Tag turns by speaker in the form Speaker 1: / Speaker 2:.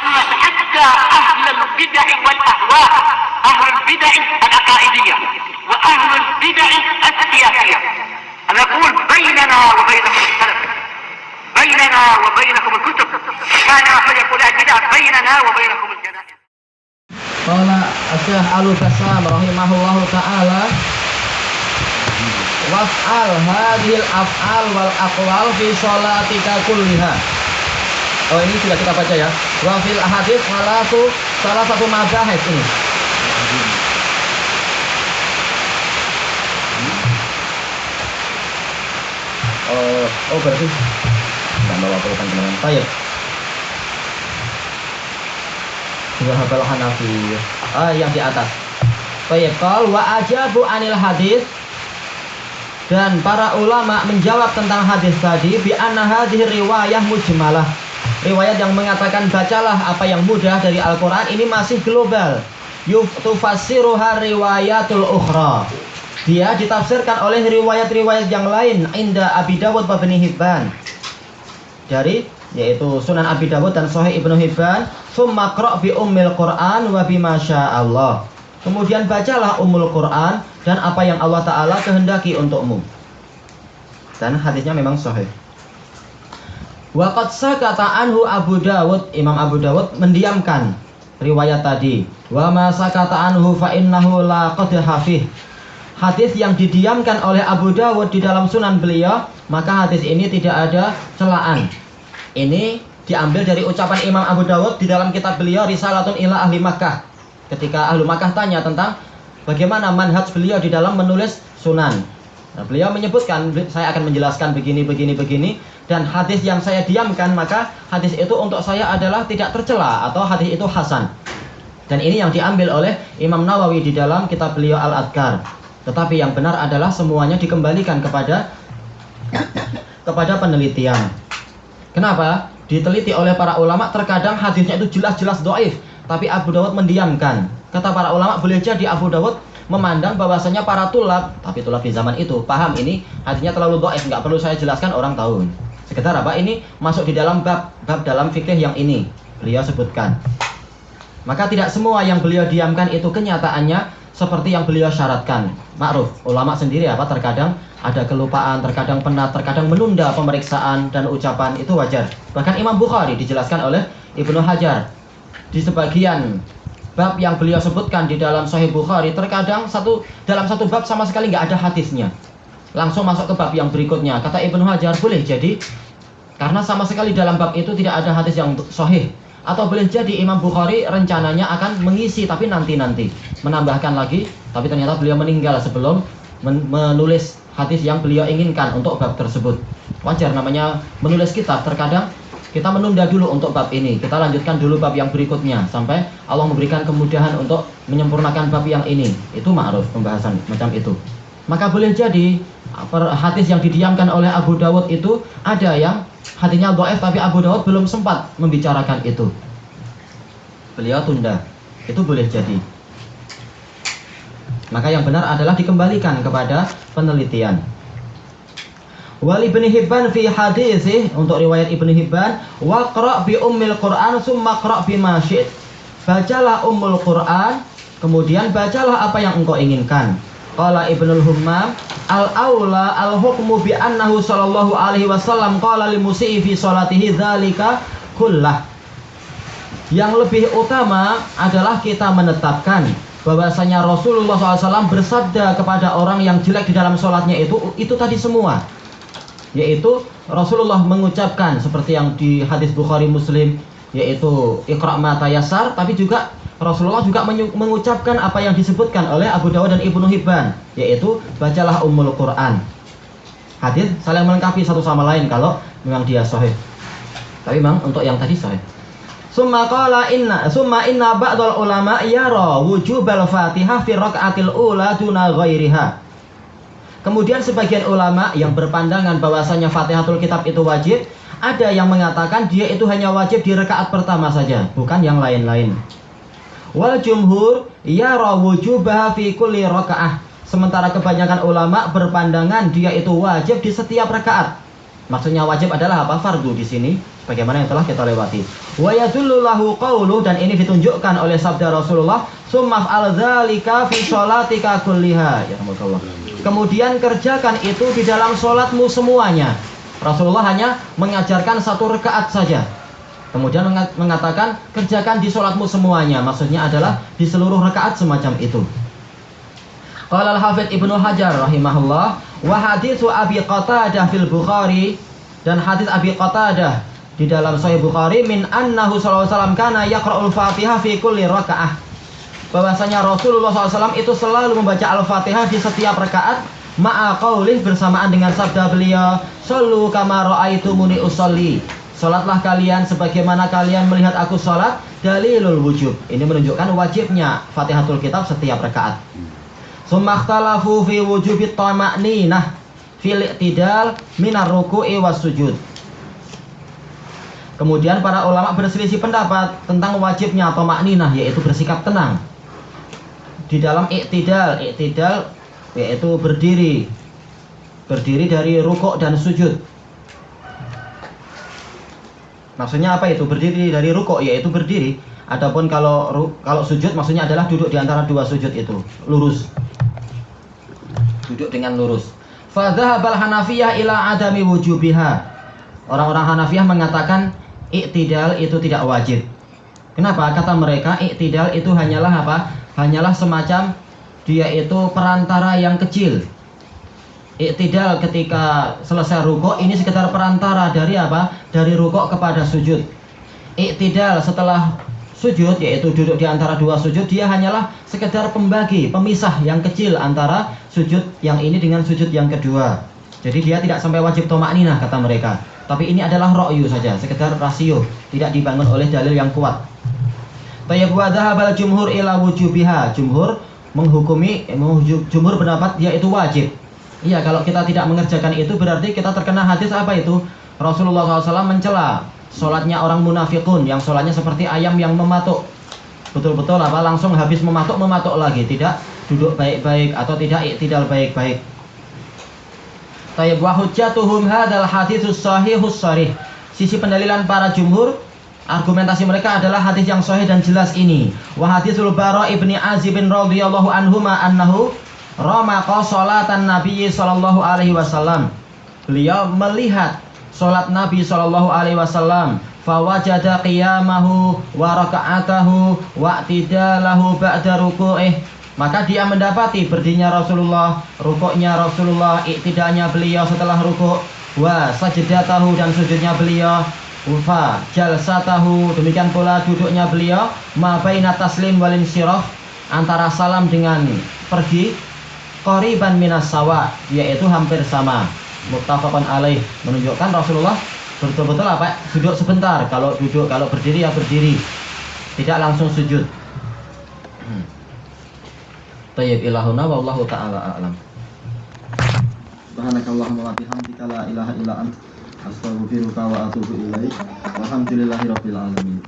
Speaker 1: الناس حتى أهل البدع والأهواء، أهل البدع العقائدية وأهل البدع السياسية. أنا أقول بيننا وبينكم السلف، بيننا وبينكم الكتب، كان أحد يقول البدع بيننا وبينكم الجنائز.
Speaker 2: قال الشيخ Al-Bassam rahimahullahu ta'ala, waf'al hadhil af'al wal aqwal fi sholatika kulliha. Oh, ini sudah kita baca ya. Wa fil hadits salah satu madzhab ini. Oh berarti tidak bawa pelukan teman-teman. Baik. Zahabal Hanafi. Yang di atas. Baik, qal wa ajabu anil hadis, dan para ulama menjawab tentang hadis tadi bi anna hadhihi riwayah mujmalah. Riwayat yang mengatakan bacalah apa yang mudah dari Al-Qur'an ini masih global. Tufassiruha riwayatul ukhra. Dia ditafsirkan oleh riwayat-riwayat yang lain inda Abi Dawud wa Ibnu Hibban. Dari yaitu Sunan Abi Dawud dan Sahih Ibnu Hibban. Tsumma qra' bi ummil Qur'an wa bima sya'allah. Kemudian bacalah Ummul Quran dan apa yang Allah Ta'ala kehendaki untukmu. Dan hadisnya memang sahih. Wa qad sakata anhu Abu Dawud. Imam Abu Dawud mendiamkan riwayat tadi. Wa ma sakata anhu fa innahu la qadha fih. Hadis yang didiamkan oleh Abu Dawud di dalam sunan beliau, maka hadis ini tidak ada celaan. Ini diambil dari ucapan Imam Abu Dawud di dalam kitab beliau Risalatun ila Ahli Makkah. Ketika Ahlu Makkah tanya tentang bagaimana manhaj beliau di dalam menulis sunan. Nah, beliau menyebutkan, saya akan menjelaskan begini, dan hadis yang saya diamkan, maka hadis itu untuk saya adalah tidak tercela atau hadis itu hasan. Dan ini yang diambil oleh Imam Nawawi di dalam kitab beliau Al-Adhkar. Tetapi yang benar adalah semuanya dikembalikan kepada penelitian. Kenapa? Diteliti oleh para ulama, terkadang hadisnya itu jelas-jelas dhaif, tapi Abu Dawud mendiamkan. Kata para ulama, boleh jadi Abu Dawud memandang bahwasanya para tulab, tapi tulab di zaman itu paham ini hadisnya terlalu dhaif, nggak perlu saya jelaskan, orang tahu. Sekedar apa? Ini masuk di dalam bab dalam fikih yang ini beliau sebutkan. Maka tidak semua yang beliau diamkan itu kenyataannya seperti yang beliau syaratkan. Ma'ruf, ulama sendiri terkadang ada kelupaan, terkadang penat, terkadang menunda pemeriksaan dan ucapan, itu wajar. Bahkan Imam Bukhari dijelaskan oleh Ibnu Hajar di sebagian bab yang beliau sebutkan di dalam Sahih Bukhari, terkadang dalam satu bab sama sekali nggak ada hadisnya, langsung masuk ke bab yang berikutnya. Kata Ibnu Hajar, boleh jadi karena sama sekali dalam bab itu tidak ada hadis yang sahih. Atau boleh jadi Imam Bukhari rencananya akan mengisi, tapi nanti menambahkan lagi, tapi ternyata beliau meninggal sebelum menulis hadis yang beliau inginkan untuk bab tersebut. Wajar, namanya menulis kitab, terkadang kita menunda dulu untuk bab ini, kita lanjutkan dulu bab yang berikutnya sampai Allah memberikan kemudahan untuk menyempurnakan bab yang ini. Itu ma'ruf pembahasan macam itu. Maka boleh jadi hadis yang didiamkan oleh Abu Dawud itu ada yang hadisnya dhaif, tapi Abu Dawud belum sempat membicarakan itu, beliau tunda. Itu boleh jadi. Maka yang benar adalah dikembalikan kepada penelitian. Wali Ibnu Hibban fi hadisih, untuk riwayat Ibnu Hibban, waqra' bi ummil Qur'an summa qra' bima syi'it. Bacalah Ummul Qur'an, kemudian bacalah apa yang engkau inginkan. Qala Ibnul Hummam, al-aula al-hukmu bi annahu sallallahu alaihi wasallam qala lil musii fi salatihi dzalika kullah. Yang lebih utama adalah kita menetapkan bahwasanya Rasulullah SAW bersabda kepada orang yang jelek di dalam sholatnya itu tadi semua. Yaitu Rasulullah mengucapkan seperti yang di hadis Bukhari Muslim, yaitu iqra' ma tayassar, tapi juga Rasulullah juga mengucapkan apa yang disebutkan oleh Abu Dawud dan Ibnu Hibban, yaitu bacalah Ummul Quran. Hadis saling melengkapi satu sama lain kalau memang dia sahih. Tapi memang untuk yang tadi sahih. Summa inna ba'dal ulama yara wujubal Fatihah fi raka'atil ula duna ghairiha. Kemudian sebagian ulama yang berpandangan bahwasanya Fatihatul Kitab itu wajib, ada yang mengatakan dia itu hanya wajib di rakaat pertama saja, bukan yang lain-lain. Wal jumhur yara wujubaha fi kulli rakaah. Sementara kebanyakan ulama berpandangan dia itu wajib di setiap rakaat. Maksudnya wajib adalah apa? Fardu di sini. sebagaimana yang telah kita lewati. Wa yadullu lahu qauluh, dan ini ditunjukkan oleh sabda Rasulullah, "Summa fa'al dzalika fi sholatika kulliha." Ya rahmatullah. Kemudian kerjakan itu di dalam sholatmu semuanya. Rasulullah hanya mengajarkan 1 rakaat saja. Kemudian mengatakan kerjakan di sholatmu semuanya. Maksudnya adalah di seluruh rakaat semacam itu. Qala al-Hafidz Ibnu Hajar rahimahullah, wa haditsu Abi Qatadah fil Bukhari, dan hadis Abi Qatadah di dalam Sahih Bukhari, min annahu sallallahu alaihi wasallam kana yaqra'ul Fatihah fi kulli rakaah. Bahwasanya Rasulullah SAW itu selalu membaca Al-Fatihah di setiap rakaat, ma'a qaulih, bersamaan dengan sabda beliau, "Shallu kama ra'aitumuni usolli." Salatlah kalian sebagaimana kalian melihat aku salat, dalilul wujub. Ini menunjukkan wajibnya Fatihatul Kitab setiap rakaat. Summa ikhtalafu fi wujubit tama'ninah fil i'tidal minar ruku'i was sujud. Kemudian para ulama berselisih pendapat tentang wajibnya tama'ninah, yaitu bersikap tenang di dalam i'tidal. I'tidal yaitu berdiri dari rukuk dan sujud. Maksudnya apa itu? Berdiri dari rukuk yaitu berdiri. Adapun kalau sujud maksudnya adalah duduk di antara 2 sujud itu, lurus. Duduk dengan lurus. Fa dhahabal Hanafiyah ila adami wujubiha. Orang-orang Hanafiyah mengatakan i'tidal itu tidak wajib. Kenapa? Kata mereka i'tidal itu hanyalah apa? Hanyalah semacam dia itu perantara yang kecil. I'tidal ketika selesai rukuk ini sekedar perantara dari apa? Dari rukuk kepada sujud. I'tidal setelah sujud, yaitu duduk di antara 2 sujud, dia hanyalah sekedar pembagi, pemisah yang kecil antara sujud yang ini dengan sujud yang kedua. Jadi dia tidak sampai wajib tama'ninah kata mereka. Tapi ini adalah ra'yu saja, sekedar rasio, tidak dibangun oleh dalil yang kuat. Tayyib wa dhahabal jumhur ila wujubiha. Jumhur pendapat dia itu wajib. Iya, kalau kita tidak mengerjakan itu berarti kita terkena hadis apa itu? Rasulullah SAW mencela sholatnya orang munafikun yang sholatnya seperti ayam yang mematuk. Betul-betul apa? Langsung habis mematuk lagi, tidak duduk baik-baik atau tidak i'tidal baik-baik. Tayyib wa hujjatuhum hadzal haditsus sahihus sharih. Sisi pendalilan para jumhur, argumentasi mereka adalah hadis yang sahih dan jelas ini. Wa hadisul Bara ibni Azib radhiyallahu anhuma annahu ramaqa sholatan Nabi sallallahu alaihi wasallam. Beliau melihat salat Nabi sallallahu alaihi wasallam, fa wajada qiyamahu wa raka'atahu wa i'tidalahu ba'da ruku'ih. Maka dia mendapati berdirinya Rasulullah, rukuknya Rasulullah, i'tidalnya beliau setelah rukuk, wa sajdatahu, dan sujudnya beliau, wa jalsatahu, demikian pula duduknya beliau, ma baina taslim wal insiraf, antara salam dengan pergi, qariban minas sawa, yaitu hampir sama. Muttafaqun alaih, menunjukkan Rasulullah betul-betul apa? Duduk sebentar, kalau duduk, kalau berdiri ya berdiri, tidak langsung sujud. Tayyib ilahuna wallahu ta'ala a'lam. Subhanakallahumma wa bihamdika la ilaha illa anta astaghfiruka wa atubu ilaik. Walhamdulillahirabbil alamin.